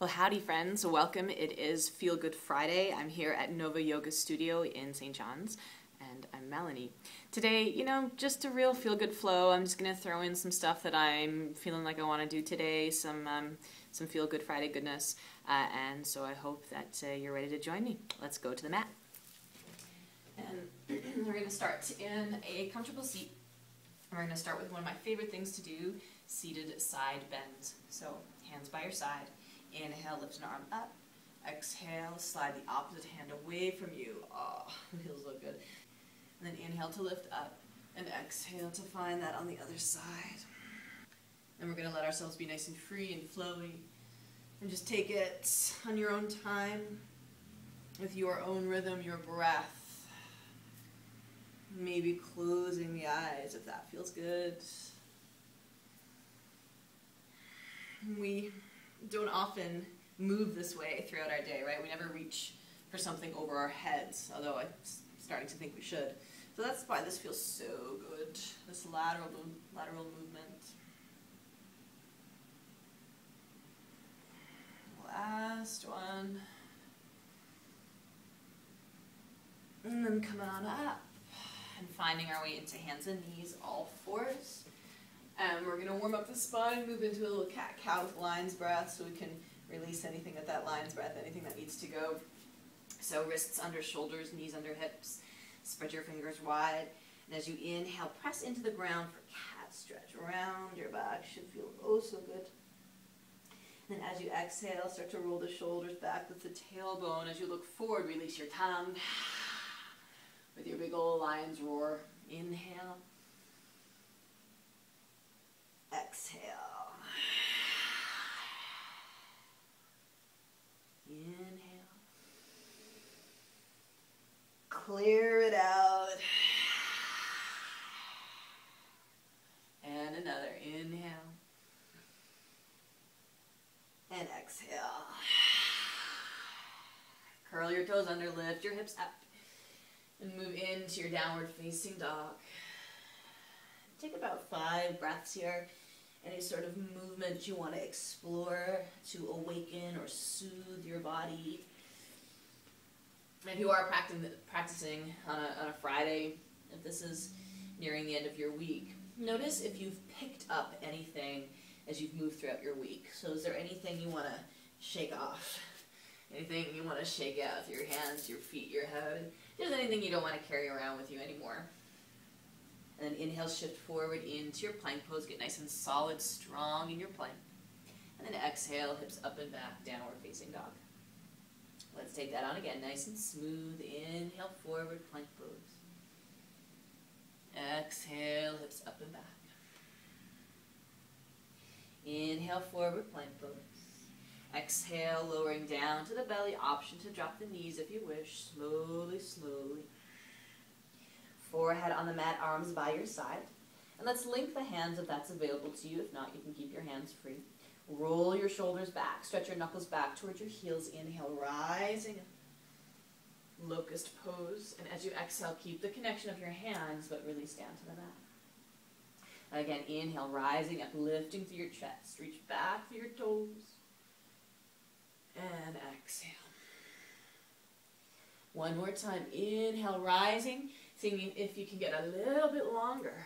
Well, howdy friends, welcome. It is Feel Good Friday. I'm here at Nova Yoga Studio in St. John's, and I'm Melanie. Today, just a real feel good flow. I'm just gonna throw in some stuff that I'm feeling like I want to do today, some Feel Good Friday goodness, and so I hope that you're ready to join me. Let's go to the mat. And we're gonna start in a comfortable seat. We're gonna start with one of my favorite things to do, seated side bends. So, hands by your side. Inhale, lift an arm up. Exhale, slide the opposite hand away from you. Oh, it feels so good. And then inhale to lift up, and exhale to find that on the other side. And we're going to let ourselves be nice and free and flowy. And just take it on your own time, with your own rhythm, your breath. Maybe closing the eyes if that feels good. We don't often move this way throughout our day, right? We never reach for something over our heads, although I'm starting to think we should. So that's why this feels so good, this lateral movement. Last one. And then coming on up and finding our way into hands and knees, all fours. And we're going to warm up the spine, move into a little cat-cow with lion's breath so we can release anything at that lion's breath, anything that needs to go. So wrists under shoulders, knees under hips. Spread your fingers wide. And as you inhale, press into the ground for cat stretch. Around your back should feel oh so good. And then as you exhale, start to roll the shoulders back with the tailbone. As you look forward, release your tongue with your big old lion's roar. Inhale. Exhale. Inhale. Clear it out. And another. Inhale. And exhale. Curl your toes under, lift your hips up. And move into your downward facing dog. Take about 5 breaths here. Any sort of movement you want to explore to awaken or soothe your body. And if you are practicing on a Friday, if this is nearing the end of your week, notice if you've picked up anything as you've moved throughout your week. So is there anything you want to shake off? Anything you want to shake out with your hands, your feet, your head? If there's anything you don't want to carry around with you anymore. And then inhale, shift forward into your plank pose. Get nice and solid, strong in your plank. And then exhale, hips up and back, downward facing dog. Let's take that on again, nice and smooth. Inhale, forward, plank pose. Exhale, hips up and back. Inhale, forward, plank pose. Exhale, lowering down to the belly. Option to drop the knees if you wish. Slowly, slowly. Forehead on the mat, arms by your side. And let's link the hands if that's available to you. If not, you can keep your hands free. Roll your shoulders back. Stretch your knuckles back towards your heels. Inhale, rising. Locust pose. And as you exhale, keep the connection of your hands, but release down to the mat. Again, inhale, rising up, lifting through your chest. Reach back through your toes. And exhale. One more time. Inhale, rising. Seeing if you can get a little bit longer.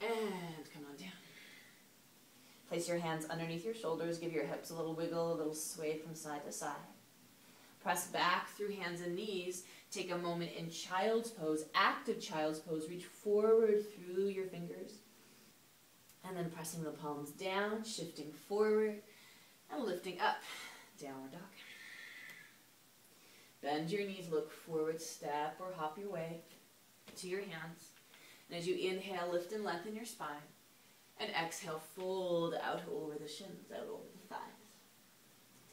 And come on down. Place your hands underneath your shoulders. Give your hips a little wiggle, a little sway from side to side. Press back through hands and knees. Take a moment in child's pose, active child's pose. Reach forward through your fingers. And then pressing the palms down, shifting forward, and lifting up. Downward dog. Bend your knees, look forward, step or hop your way to your hands. And as you inhale, lift and lengthen your spine. And exhale, fold out over the shins, out over the thighs.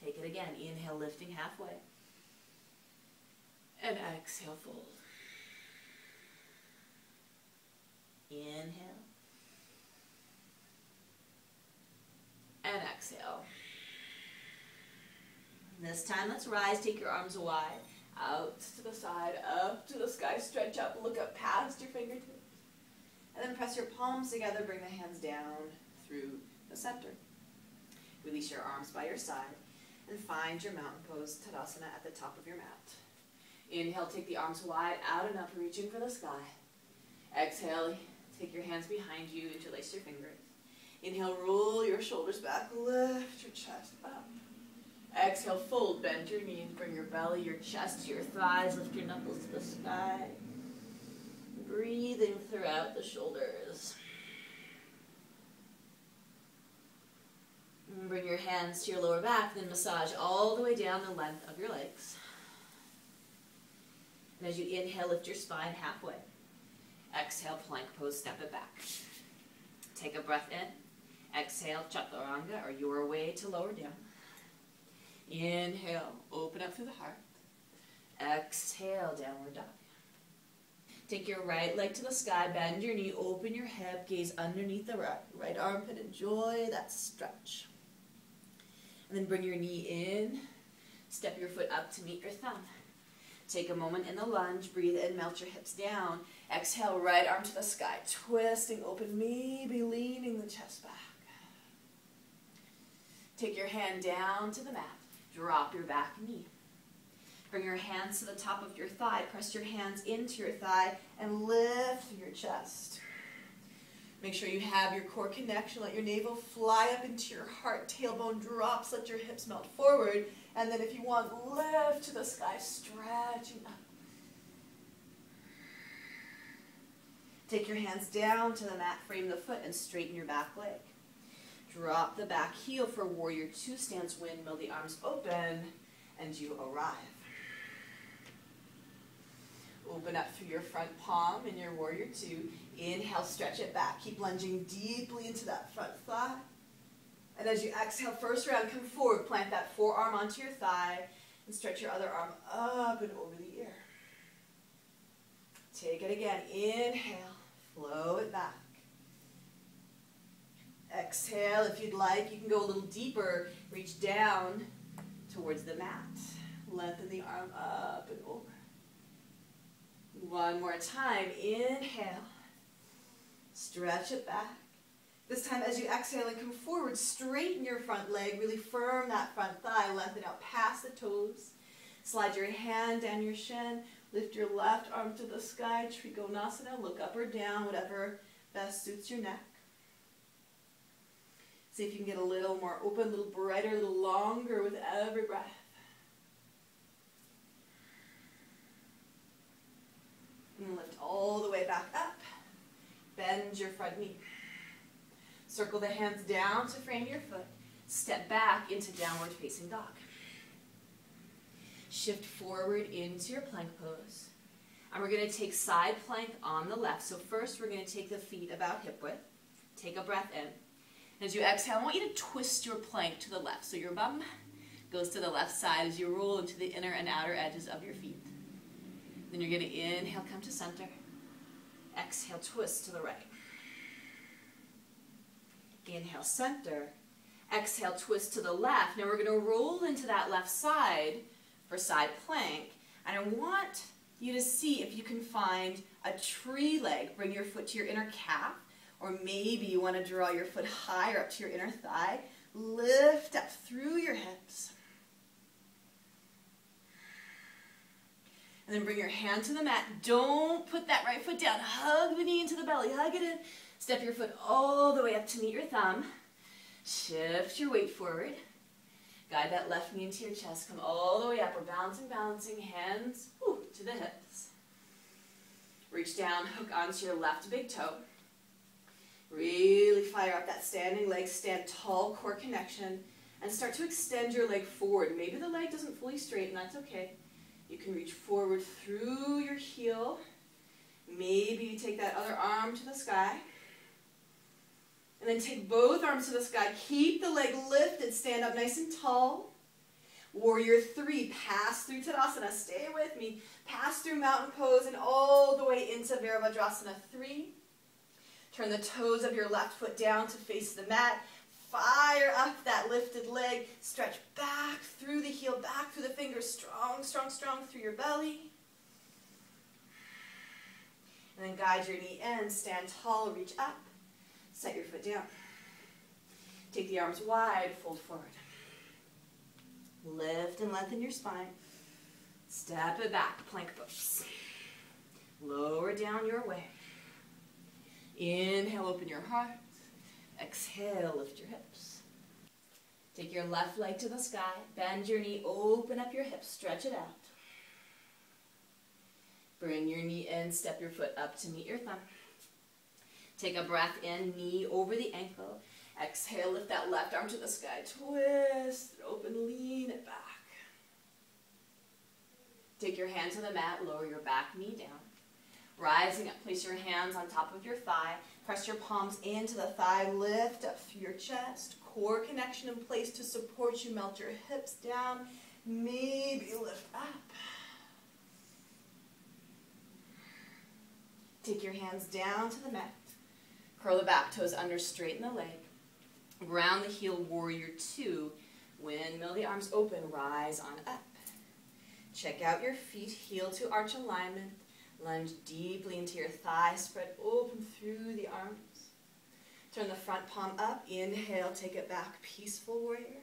Take it again. Inhale, lifting halfway. And exhale, fold. Inhale. And exhale. This time, let's rise. Take your arms wide. Out to the side, up to the sky. Stretch up, look up past your fingertips. And then press your palms together, bring the hands down through the center. Release your arms by your side and find your mountain pose, Tadasana, at the top of your mat. Inhale, take the arms wide out and up, reaching for the sky. Exhale, take your hands behind you, interlace your fingers. Inhale, roll your shoulders back, lift your chest up. Exhale, fold, bend your knees, bring your belly, your chest to your thighs, lift your knuckles to the sky. Breathing throughout the shoulders. And bring your hands to your lower back, then massage all the way down the length of your legs. And as you inhale, lift your spine halfway. Exhale, plank pose, step it back. Take a breath in. Exhale, chaturanga, or your way to lower down. Inhale, open up through the heart. Exhale, downward dog. Take your right leg to the sky, bend your knee, open your hip, gaze underneath the right armpit. Enjoy that stretch. And then bring your knee in, step your foot up to meet your thumb. Take a moment in the lunge, breathe in, melt your hips down. Exhale, right arm to the sky, twisting open, maybe leaning the chest back. Take your hand down to the mat, drop your back knee. Bring your hands to the top of your thigh, press your hands into your thigh, and lift your chest. Make sure you have your core connection, let your navel fly up into your heart, tailbone drops, let your hips melt forward, and then if you want, lift to the sky, stretching up. Take your hands down to the mat, frame the foot, and straighten your back leg. Drop the back heel for warrior two, stance windmill, the arms open, and you arrive. Open up through your front palm in your warrior two. Inhale, stretch it back. Keep lunging deeply into that front thigh. And as you exhale, first round, come forward. Plant that forearm onto your thigh and stretch your other arm up and over the ear. Take it again. Inhale, flow it back. Exhale, if you'd like, you can go a little deeper. Reach down towards the mat. Lengthen the arm up and over. One more time. Inhale. Stretch it back. This time as you exhale and come forward, straighten your front leg. Really firm that front thigh. Lengthen out past the toes. Slide your hand down your shin. Lift your left arm to the sky. Trikonasana. Look up or down, whatever best suits your neck. See if you can get a little more open, a little brighter, a little longer with every breath. And lift all the way back up. Bend your front knee. Circle the hands down to frame your foot. Step back into downward facing dog. Shift forward into your plank pose. And we're going to take side plank on the left. So first we're going to take the feet about hip width. Take a breath in. As you exhale, I want you to twist your plank to the left. So your bum goes to the left side as you roll into the inner and outer edges of your feet. Then you're going to inhale, come to center. Exhale, twist to the right. Inhale, center. Exhale, twist to the left. Now we're going to roll into that left side for side plank. And I want you to see if you can find a tree leg. Bring your foot to your inner calf. Or maybe you want to draw your foot higher up to your inner thigh. Lift up through your hips. And then bring your hand to the mat. Don't put that right foot down. Hug the knee into the belly. Hug it in. Step your foot all the way up to meet your thumb. Shift your weight forward. Guide that left knee into your chest. Come all the way up. We're balancing, balancing. Hands to the hips. Reach down, hook onto your left big toe. Really fire up that standing leg. Stand tall, core connection. And start to extend your leg forward. Maybe the leg doesn't fully straighten. That's okay. You can reach forward through your heel. Maybe you take that other arm to the sky. And then take both arms to the sky. Keep the leg lifted. Stand up nice and tall. Warrior three. Pass through Tadasana. Stay with me. Pass through mountain pose and all the way into Virabhadrasana 3. Turn the toes of your left foot down to face the mat. Fire up that lifted leg. Stretch back through the heel, back through the fingers. Strong, strong, strong through your belly. And then guide your knee in. Stand tall, reach up. Set your foot down. Take the arms wide, fold forward. Lift and lengthen your spine. Step it back, plank pose. Lower down your way. Inhale, open your heart. Exhale, lift your hips. Take your left leg to the sky. Bend your knee, open up your hips, stretch it out. Bring your knee in, step your foot up to meet your thumb. Take a breath in, knee over the ankle. Exhale, lift that left arm to the sky. Twist it open, lean it back. Take your hand to the mat, lower your back knee down. Rising up, place your hands on top of your thigh. Press your palms into the thigh, lift up through your chest. Core connection in place to support you. Melt your hips down, maybe lift up. Take your hands down to the mat. Curl the back toes under, straighten the leg. Ground the heel, warrior two. Windmill the arms open, rise on up. Check out your feet, heel to arch alignment. Lunge deeply into your thigh, spread open through the arms. Turn the front palm up, inhale, take it back, peaceful warrior.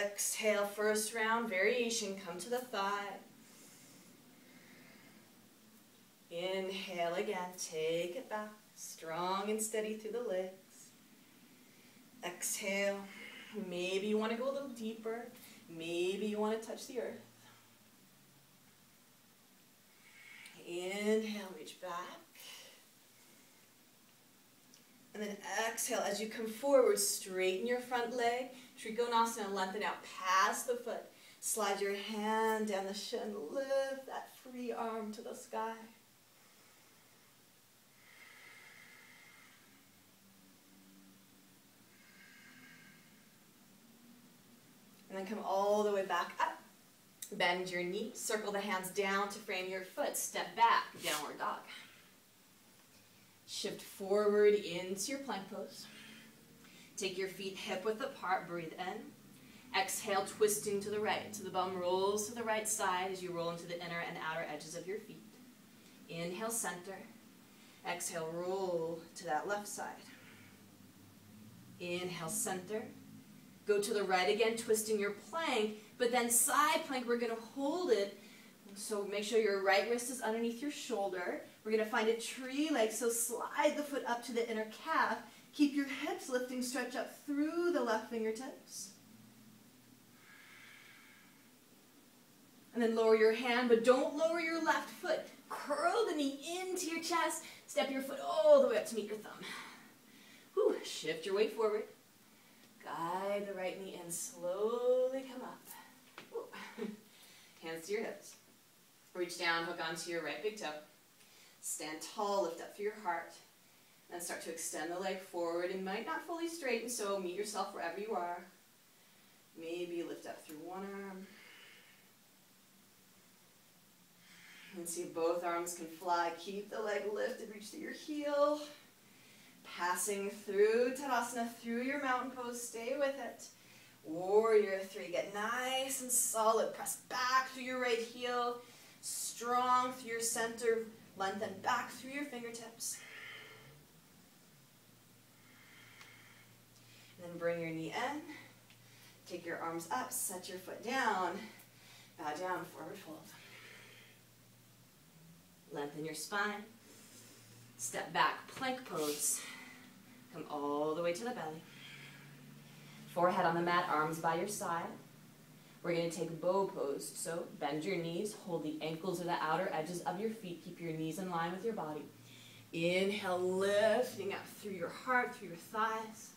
Exhale, first round, variation, come to the thigh. Inhale again, take it back, strong and steady through the legs. Exhale, maybe you want to go a little deeper, maybe you want to touch the earth. Inhale, reach back. And then exhale, as you come forward, straighten your front leg. Trikonasana, lengthen out past the foot. Slide your hand down the shin, lift that free arm to the sky. And then come all the way back up. Bend your knee, circle the hands down to frame your foot, step back, downward dog. Shift forward into your plank pose. Take your feet hip width apart, breathe in. Exhale, twisting to the right. So the bum rolls to the right side as you roll into the inner and outer edges of your feet. Inhale, center. Exhale, roll to that left side. Inhale, center. Go to the right again, twisting your plank, but then side plank, we're going to hold it. So make sure your right wrist is underneath your shoulder. We're going to find a tree leg, so slide the foot up to the inner calf. Keep your hips lifting, stretch up through the left fingertips. And then lower your hand, but don't lower your left foot. Curl the knee into your chest. Step your foot all the way up to meet your thumb. Whew. Shift your weight forward. Guide the right knee in, slowly come up. Ooh. Hands to your hips. Reach down, hook onto your right big toe. Stand tall, lift up through your heart. Then start to extend the leg forward. It might not fully straighten, so meet yourself wherever you are. Maybe lift up through one arm. And see if both arms can fly. Keep the leg lifted, reach to your heel. Passing through Tadasana, through your mountain pose, stay with it. Warrior three, get nice and solid. Press back through your right heel, strong through your center, lengthen back through your fingertips. And then bring your knee in, take your arms up, set your foot down, bow down, forward fold. Lengthen your spine, step back, plank pose. Come all the way to the belly. Forehead on the mat, arms by your side. We're going to take bow pose. So bend your knees, hold the ankles or the outer edges of your feet. Keep your knees in line with your body. Inhale, lifting up through your heart, through your thighs.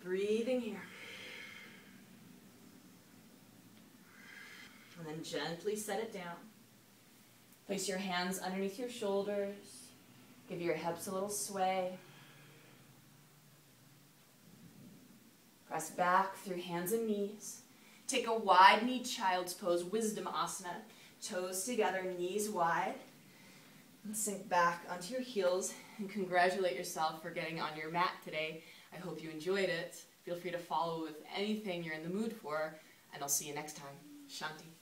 Breathing here. And then gently set it down. Place your hands underneath your shoulders. Give your hips a little sway. Press back through hands and knees. Take a wide knee child's pose, wisdom asana. Toes together, knees wide. And sink back onto your heels and congratulate yourself for getting on your mat today. I hope you enjoyed it. Feel free to follow with anything you're in the mood for, and I'll see you next time. Shanti.